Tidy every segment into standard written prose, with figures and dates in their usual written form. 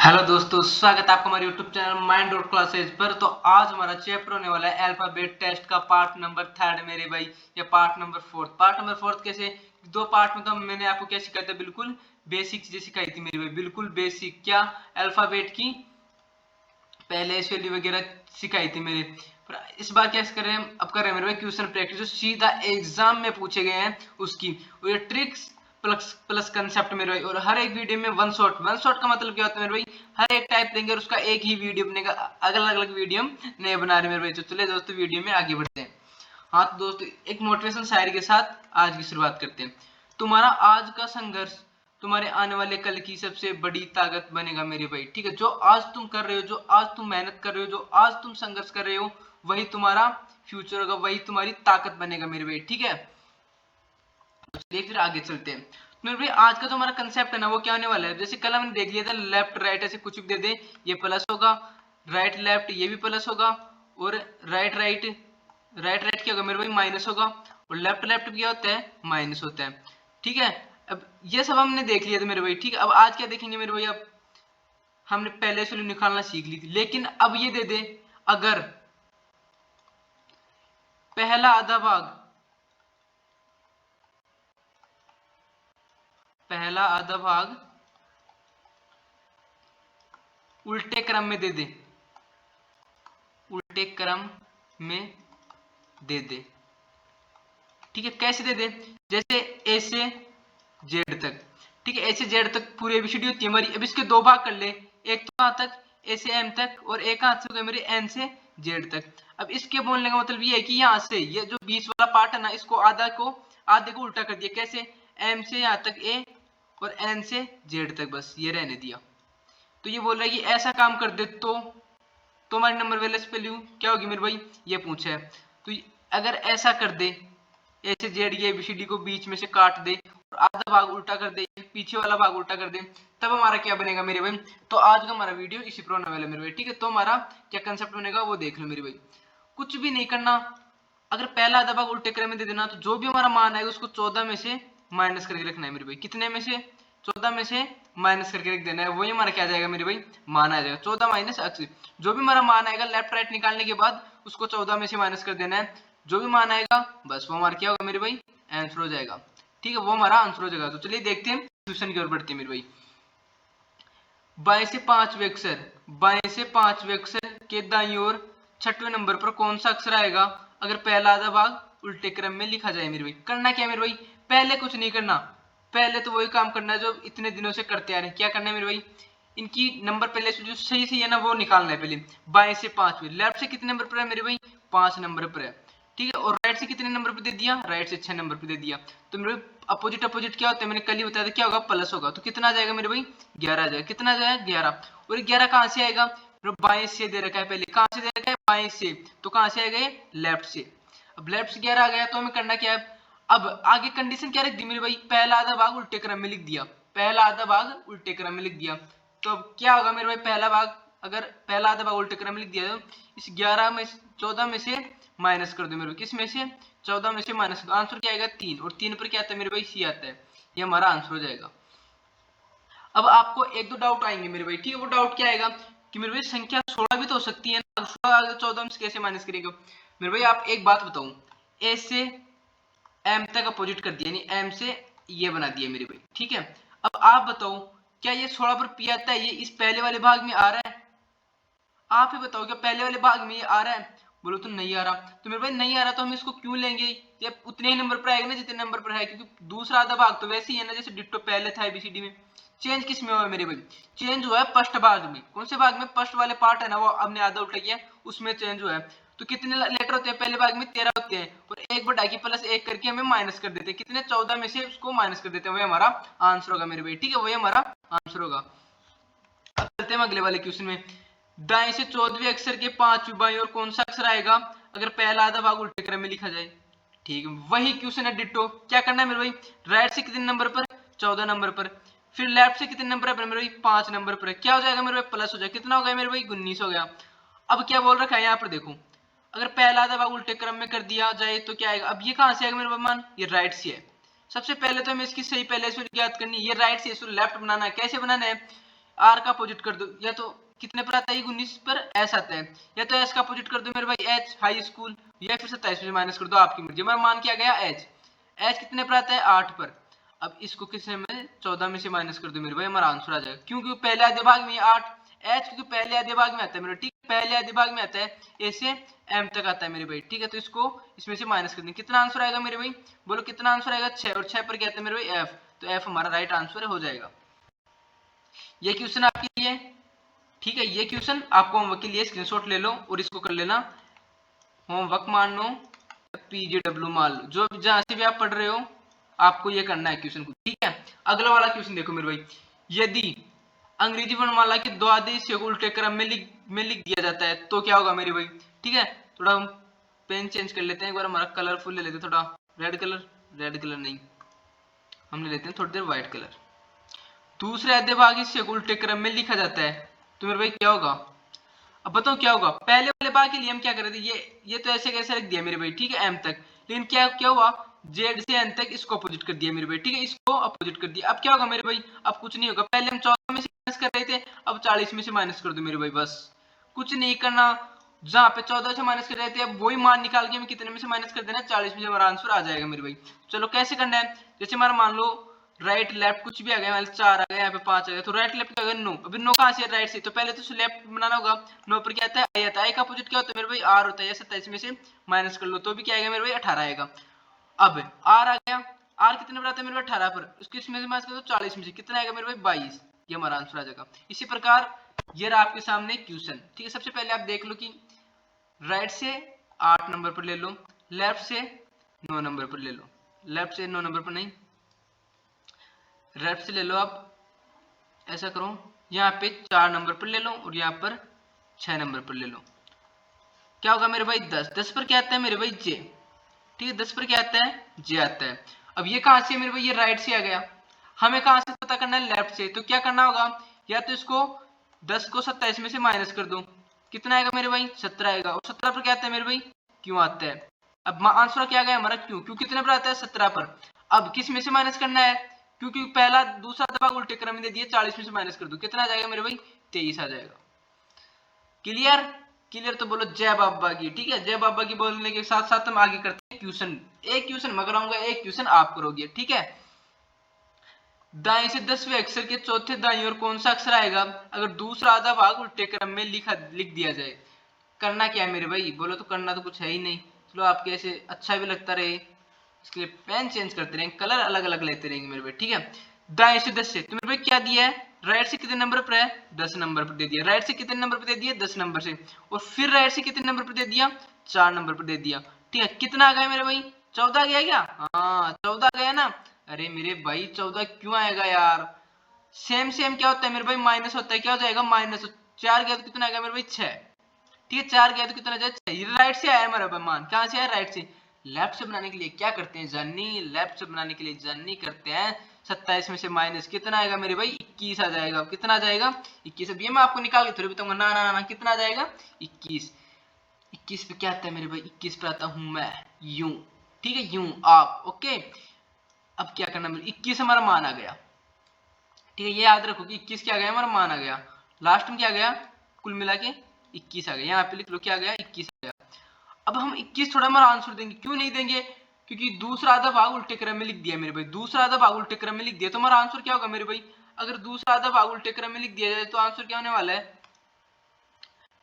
Hello दोस्तों, स्वागत है आपका हमारे YouTube channel mind dot classes पर। तो आज हमारा चैप्टर होने वाला है अल्फाबेट टेस्ट का पार्ट नंबर 3 मेरे भाई, या पार्ट नंबर 4। पार्ट नंबर 4 कैसे, दो पार्ट में तो मैंने आपको क्या सिखाया था, बिल्कुल बेसिक चीजें सिखाई थी मेरे भाई, बिल्कुल बेसिक। क्या? अल्फाबेट की पहले वैल्यू वगैरह सिखाई थी मेरे। पर इस बार क्या कर रहे हैं, अब कर रहे हैं मेरे भाई क्वेश्चन प्रैक्टिस, जो सीधा एग्जाम में पूछे गए हैं उसकी, और ये ट्रिक्स प्लस प्लस कंसेप्ट मेरे भाई। और हर एक वीडियो में वन शॉट का मतलब क्या होता है मेरे भाई, हर एक टाइप देंगे और उसका एक ही वीडियो बनेगा, अलग अलग वीडियो नहीं बना रहे मेरे भाई। तो चले दोस्तों वीडियो में आगे बढ़ते हैं। हाँ तो दोस्तों, एक मोटिवेशन शायरी के साथ आज की शुरुआत करते हैं। तुम्हारा आज का संघर्ष तुम्हारे आने वाले कल की सबसे बड़ी ताकत बनेगा मेरे भाई। ठीक है, जो आज तुम कर रहे हो, जो आज तुम मेहनत कर रहे हो, जो आज तुम संघर्ष कर रहे हो, वही तुम्हारा फ्यूचर होगा, वही तुम्हारी ताकत बनेगा मेरे भाई। ठीक है, तो चलिए फिर आगे चलते हैं। तो मेरे भाई आज का जो हमारा कंसेप्ट है ना, वो क्या होने वाला है, जैसे कल हमने देख लिया था लेफ्ट राइट ऐसे कुछ भी दे दे ये प्लस होगा, राइट लेफ्ट ये भी प्लस होगा, और राइट राइट राइट राइट क्या होगा मेरे भाई, माइनस होगा, और लेफ्ट लेफ्ट क्या होता है, माइनस होता है। ठीक है, अब ये सब हमने देख लिया था मेरे भाई। ठीक है, अब आज क्या देखेंगे मेरे भाई, अब हमने पहले से निकालना सीख ली थी, लेकिन अब ये दे दे अगर पहला आधा भाग, पहला आधा भाग उल्टे क्रम में दे दे, उल्टे क्रम में दे दे। ठीक है, कैसे दे दे, जैसे ए से जेड तक। ठीक है, ए से जेड तक पूरी एबीसीडी होती है हमारी। अब इसके दो भाग कर ले, एक तो कहां तक, ए से एम तक, और एक कहां से मेरे एन से जेड तक। अब इसके बोलने का मतलब ये है कि यहाँ से ये जो बीच वाला पार्ट है ना, इसको आधे को उल्टा कर दिया। कैसे? एम से यहाँ तक ए और एन से जेड तक, बस ये रहने दिया। तो ये बोल रहा है कि ऐसा काम कर दे तो हमारी नंबर वैल्यू वैल्यू क्या होगी मेरे भाई, ये पूछा है। तो अगर ऐसा कर दे, ए से जेड ये एबीसीडी को बीच में से काट दे और आधा भाग उल्टा कर दे, पीछे वाला भाग उल्टा कर दे, तब हमारा क्या बनेगा मेरे भाई। तो आज का हमारा वीडियो इसी पर होने वाला है मेरे भाई। ठीक है, तो हमारा क्या कंसेप्ट बनेगा वो देख लो मेरे भाई। कुछ भी नहीं करना, अगर पहला आधा भाग उल्टे क्रम में दे देना, तो जो भी हमारा मान आएगा उसको 14 में से माइनस करके रखना है मेरे भाई। कितने में से? 14 में से माइनस करके रख देना है, वही हमारा क्या आ जाएगा मेरे भाई, मान आ जाएगा। 14 माइनस 80, जो भी हमारा मान आएगा लेफ्ट राइट निकालने के बाद उसको 14 में से माइनस कर देना है। जो भी मान आएगा बस वो हमारा क्या होगा मेरे भाई, आंसर हो जाएगा। ठीक है, वो हमारा आंसर हो जाएगा। तो चलिए देखते हैं, क्वेश्चन की ओर बढ़ते हैं मेरे भाई। बाएं से पांचवें अक्षर, बाएं से पांचवें अक्षर के दाईं ओर छठवें नंबर पर कौन सा अक्षर आएगा अगर पहला आधा भाग उल्टे क्रम में लिखा जाए मेरे भाई। करना क्या है मेरे भाई, पहले कुछ नहीं करना, पहले तो वही काम करना है जो इतने दिनों से करते आ रहे हैं। क्या करना है मेरे भाई, इनकी नंबर पहले से जो सही सही है ना वो निकालना है पहले। बाएं से पांचवें, लेफ्ट से कितने नंबर पर है मेरे भाई, 5 नंबर पर है। ठीक है, और राइट से कितने नंबर पे दे दिया, राइट से 6 नंबर पे दे दिया। तो मेरे अपोजिट अपोजिट क्या होता है, मैंने कल ही बताया था, क्या होगा, प्लस होगा। तो कितना आ जाएगा मेरे भाई, 11 आ जाएगा। कितना आ जाएगा, 11। और 11 कहां से आएगा, बाएं से दे रखा है पहले, कहां से दे रखा है, बाएं से, तो कहां से आएगा ये, लेफ्ट से। अब लेफ्ट से 11 आ गया, तो हमें करना क्या है, अब आगे कंडीशन क्या रख दी मेरे भाई, पहला आधा भाग उल्टे क्रम में लिख दिया, पहला आधा भाग उल्टे क्रम में लिख दिया। तो अब क्या होगा मेरे भाई, पहला भाग, अगर पहला आधा भाग उल्टे क्रम में लिख दिया, तो इस 11 में 14 में से माइनस कर दो मेरे को, किस में से, 14 में से माइनस कर दो। आंसर क्या आएगा, 3। और 3 पर क्या आता है मेरे भाई, सी आता है। ये हमारा आंसर हो जाएगा। अब आपको एक दो डाउट आएंगे मेरे भाई। ठीक है, वो डाउट क्या आएगा कि मेरे भाई संख्या 16 भी तो हो सकती है ना, 16 14 में से कैसे माइनस करेगा मेरे भाई। आप एक बात बताऊं, ए से एम तक अपोजिट कर दिया, यानी एम से ये बना दिया मेरे भाई। ठीक है, अब आप बताओ क्या ये 16 पर पी आता है, ये इस पहले वाले भाग में आ रहा है, आप ही बताओ क्या पहले वाले भाग में ये आ रहा है, बोलो तो नहीं आ रहा। तो मेरे भाई नहीं आ रहा तो हम इसको क्यों लेंगे, ये उतने ही नंबर पर आएगा ना जितने नंबर पर है, क्योंकि दूसरा आधा भाग तो वैसे ही है ना जैसे डिट्टो पहले था एबीसीडी में। चेंज किस में हुआ है मेरे भाई, चेंज हुआ है फर्स्ट भाग में। कौन से भाग में, फर्स्ट वाले पार्ट है ना, वो हमने आधा उल्टा किया, उसमें चेंज हुआ है। तो कितने लेटर होते हैं पहले भाग में, 13 होते हैं, और एक बढ़ा के प्लस एक करके हमें माइनस कर देते हैं, कितने, 14 में से उसको माइनस कर देते हैं, वही हमारा आंसर होगा मेरे भाई। ठीक है, वही हमारा आंसर होगा। अब चलते हैं अगले वाले क्वेश्चन में। दाएं से 14वें अक्षर के 5वीं बाईं और कौन सा अक्षर आएगा अगर पहला आधा भाग उल्टे क्रम में लिखा जाए। ठीक है, वही क्वेश्चन है डिट्टो। क्या करना है मेरे भाई, राइट से कितने नंबर पर, 14 नंबर पर, फिर लेफ्ट से कितने नंबर पर मेरे भाई, 5 नंबर पर। क्या हो जाएगा मेरे भाई, प्लस हो जाएगा, कितना हो गया मेरे भाई, 19 हो गया। अब क्या बोल रखा है यहाँ पर देखो, अगर पहला आधा भाग उल्टे क्रम में कर दिया जाए तो क्या आएगा। अब ये कहां से आएगा मेरे भाई मान, ये राइट से है। सबसे पहले तो हमें इसकी सही पहले से ज्ञात करनी है, ये राइट से इसको लेफ्ट बनाना है। कैसे बनाना है, आर का अपोजिट कर दो, या तो कितने पर आता है 19 पर एस आता है, या तो एस का अपोजिट कर दो मेरे भाई एच हाई स्कूल, या फिर 27 में से माइनस कर दो, आपकी मर्जी। हमारा मान क्या गया एच, एच कितने पर आता है 8 पर। अब इसको किसने में 14 में से माइनस कर दो मेरे भाई, हमारा आंसर आ जाएगा। क्योंकि पहले आधे भाग में 8 एच, क्योंकि पहले आधे भाग में आता है मेरे, ठीक पहले आधे भाग में आता है ए से एम तक आता है मेरे भाई, ठीक है। तो इसको इसमें से माइनस कर देंगे, कितना आंसर आएगा मेरे भाई, बोलो कितना आंसर आएगा 6, और 6 पर क्या आता है मेरे भाई एफ, तो एफ हमारा राइट आंसर हो जाएगा। ये क्वेश्चन आपके लिए, ठीक है, ये क्वेश्चन आपको होमवर्क के लिए स्क्रीनशॉट ले लो और इसको कर लेना होमवर्क, मान लो पीजीडब्ल्यू मान लो, जो जहां से भी आप पढ़ रहे हो आपको ये करना है क्वेश्चन को, ठीक है। अगला वाला क्वेश्चन देखो मेरे भाई, यदि अंग्रेजी वर्णमाला के द्वादश को उल्टे क्रम में लिख दिया जाता है तो क्या होगा मेरे भाई, ठीक है। थोड़ा हम पेन चेंज कर लेते हैं एक बार, हमारा कलरफुल ले लेते हैं, थोड़ा रेड कलर नहीं, हम ले लेते हैं थोड़ी देर व्हाइट कलर। दूसरे आधे भाग हिस्से को उल्टे क्रम में लिखा जाता है तो मेरे भाई क्या होगा, अब बताओ क्या होगा। पहले वाले भाग के लिए हम क्या कर रहे थे, ये तो ऐसे कैसे रख दिया मेरे भाई, ठीक है एम तक, लेकिन क्या क्या हुआ जेड से एन तक इसको अपोजिट कर दिया मेरे भाई, ठीक है इसको अपोजिट कर दिया। अब क्या होगा मेरे भाई, अब कुछ नहीं होगा, पहले हम 14 में से माइनस कर रहे थे, अब 40 में से माइनस कर दो मेरे भाई, बस कुछ नहीं करना। जहां पे 14 से माइनस कर रहे थे अब वही मान निकाल के हमें कितने में से माइनस कर देना है, 40 में से हमारा आंसर आ जाएगा मेरे भाई। चलो कैसे करना है, जैसे हमारा मान लो राइट लेफ्ट कुछ भी आ गया, 4 आ गया, यहाँ पे 5 आ गया, तो राइट लेफ्ट क्या होगा 9, अभी 9 कहां से राइट से, तो पहले तो लेफ्ट बनाना होगा। 9 पर क्या आता है आई आता है, आई का अपोजिट क्या होता है मेरे भाई आर होता है, 27 में से माइनस कर लो तो भी क्या आएगा मेरे भाई 18 आएगा। अब आर आ गया, आर कितने पर आता है मेरे भाई 18 पर, उसको इसमें से माइनस कर दो 40 में से कितना आएगा मेरे भाई 22, ये हमारा आंसर आ जाएगा। इसी प्रकार ये रहा आपके सामने क्वेश्चन, ठीक है। सबसे पहले आप देख लो कि राइट से 8 नंबर पर ले लो, लेफ्ट से 9 नंबर पर ले लो, लेफ्ट से 9 नंबर पर नहीं, लेफ्ट से ले लो आप, ऐसा करो यहाँ पे 4 नंबर पर ले लो और यहाँ पर 6 नंबर पर ले लो, क्या होगा मेरे भाई 10, 10 पर क्या आता है मेरे भाई जे, ठीक है 10 पर क्या आता है जे आता है। अब ये कहां से मेरे भाई, ये राइट से आ गया, हमें कहां से पता करना है लेफ्ट से, तो क्या करना होगा, या तो इसको 10 को 27 में से माइनस कर दो, कितना आएगा मेरे भाई 17 आएगा, और 17 पर क्या आता है मेरे भाई क्यों आता है। अब आंसर क्या गया हमारा क्यों, क्यों कितने पर आता है 17 पर। अब किस में से माइनस करना है, क्योंकि पहला दूसरा दबाव उल्टे क्रम में दे दिए, 40 में से माइनस कर दो, कितना आ जाएगा मेरे भाई 23 आ जाएगा। क्लियर, क्लियर तो बोलो जय बाबा की, ठीक है। जय बाबा की बोलने के साथ साथ हम आगे करते हैं क्वेश्चन, एक क्वेश्चन मैं कराऊंगा, एक क्वेश्चन आप करोगे, ठीक है। दाएं से 10वें अक्षर के चौथे दाईं ओर कौन सा अक्षर आएगा अगर दूसरा आधा भाग उल्टे क्रम में लिख दिया जाए। करना क्या है मेरे भाई, बोलो तो करना तो कुछ है ही नहीं, चलो आपके ऐसे अच्छा भी लगता रहे इसके लिए पेन चेंज करते रहेंगे, कलर अलग अलग लेते रहेंगे मेरे भाई, ठीक है। दाएं से 10 से तो मेरे भाई क्या दिया है, राइट से कितने नंबर पर है 10 नंबर पर दे दिया, राइट से कितने नंबर पर दे दिया 10 नंबर से, और फिर राइट से कितने नंबर पर दे दिया 4 नंबर पर दे दिया, ठीक है। कितना आ गया मेरे भाई 14 गया क्या, हाँ 14 गया ना। अरे मेरे भाई 14 क्यों आएगा यार, सेम सेम क्या होता है मेरे भाई माइनस होता है, क्या हो जाएगा माइनस, 4 गया तो कितना आएगा मेरे भाई 6, ठीक है 4 गया तो कितना जाए 6, ये राइट से आया हमारा मान, कहां से आया राइट से। लेफ्ट से बनाने के लिए क्या करते हैं जर्नी, लेफ्ट से बनाने के लिए जर्नी करते हैं, 27 में से माइनस कितना आएगा मेरे भाई 21 आ जाएगा, कितना आ जाएगा 21। अब ये मैं आपको निकाल के थोड़ी बताऊंगा, ना ना ना कितना आ जाएगा 21, 21 पे क्या आता है मेरे भाई 21 पे आता हूं मैं यूं, ठीक है यूं आप, ओके। अब क्या करना मेरे 21 हमारा मान आ गया, ठीक है ये याद रखो कि 21 क्या गया हमारा मान आ गया, लास्ट में क्या गया कुल मिला के 21 आ गया, यहाँ पे लिख लो क्या गया 21 आ गया। अब हम 21 थोड़ा हमारा आंसर देंगे, क्यों नहीं देंगे, क्योंकि दूसरा आधा भाग उल्टे क्रम में लिख दिया मेरे भाई, दूसरा आधा भाग उल्टे क्रम में लिख दिया तो हमारा आंसर क्या होगा मेरे भाई, अगर दूसरा आधा भाग उल्टे क्रम में लिख दिया जाए तो आंसर क्या होने वाला है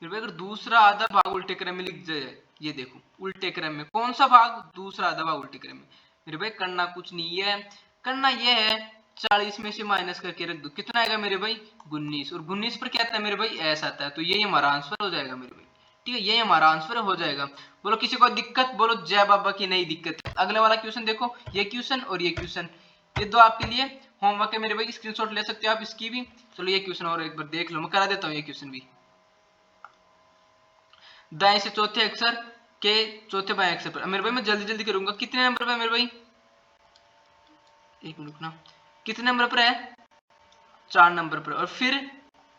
मेरे भाई, अगर दूसरा आधा भाग उल्टे क्रम में लिख दिया जाए, ये देखो उल्टे क्रम में कौन सा भाग, दूसरा आधा भाग उल्टे क्रम में, मेरे भाई करना कुछ नहीं है, करना ये है 40 में से माइनस करके रख दो, कितना आएगा मेरे भाई 19, और 19 पर क्या आता है मेरे भाई ऐसा आता है, तो यही हमारा आंसर हो जाएगा मेरे भाई, ठीक है यही हमारा आंसर हो जाएगा। बोलो किसी को दिक्कत, बोलो जय बाबा की नहीं दिक्कत। अगले वाला क्वेश्चन देखो, ये क्वेश्चन और ये क्वेश्चन, ये दो आपके लिए होमवर्क है मेरे भाई, स्क्रीनशॉट ले सकते हो आप इसकी भी। चलो ये क्वेश्चन और एक बार देख लो, मैं करा देता हूँ ये क्वेश्चन भी। दाएं से चौथे अक्षर के चौथे बाएं अक्षर पर, मेरे भाई मैं जल्दी जल्दी करूंगा, कितने नंबर पे मेरे भाई, एक मिनट ना, कितने नंबर पर है 4 नंबर पर, और फिर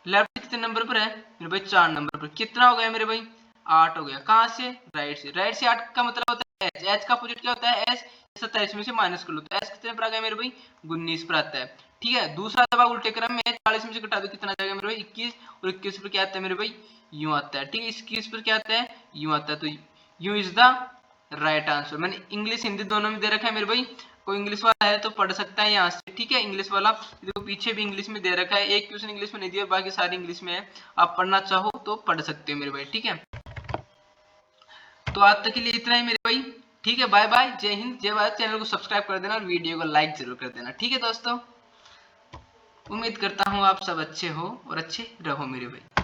लेफ्ट कितने नंबर पर है मेरे भाई 4 नंबर पर, कितना हो गया मेरे भाई 8 हो गया, कहां से राइट से, राइट से 8 का मतलब होता है एच, एच का अपोजिट क्या होता है एस, 27 में से माइनस कर लो तो एस कितने पर आ गया मेरे भाई 19 पर आता है, ठीक है। दूसरा जब आप उल्टे क्रम में 40 में से घटा दो कितना आ जाएगा मेरे भाई 21, और 21 पर क्या आता है मेरे भाई यूं आता है। ठीक है, 21 पर क्या आता है यूं आता है, तो यूं इज द राइट आंसर। मैंने इंग्लिश हिंदी दोनों में दे रखा है मेरे भाई, कोई इंग्लिश वाला है तो पढ़ सकता है यहाँ से। ठीक है, इंग्लिश वाला देखो पीछे भी इंग्लिश में दे रखा है, एक क्वेश्चन इंग्लिश में नहीं दिया, बाकी सारी इंग्लिश में है, आप पढ़ना चाहो तो पढ़ सकते हो मेरे भाई। ठीक है, तो आज तक के लिए इतना ही मेरे भाई। ठीक है, बाय बाय, जय हिंद जय भारत। चैनल को सब्सक्राइब कर देना और वीडियो को लाइक जरूर कर देना। ठीक है दोस्तों, उम्मीद करता हूँ आप सब अच्छे हो और अच्छे रहो मेरे भाई।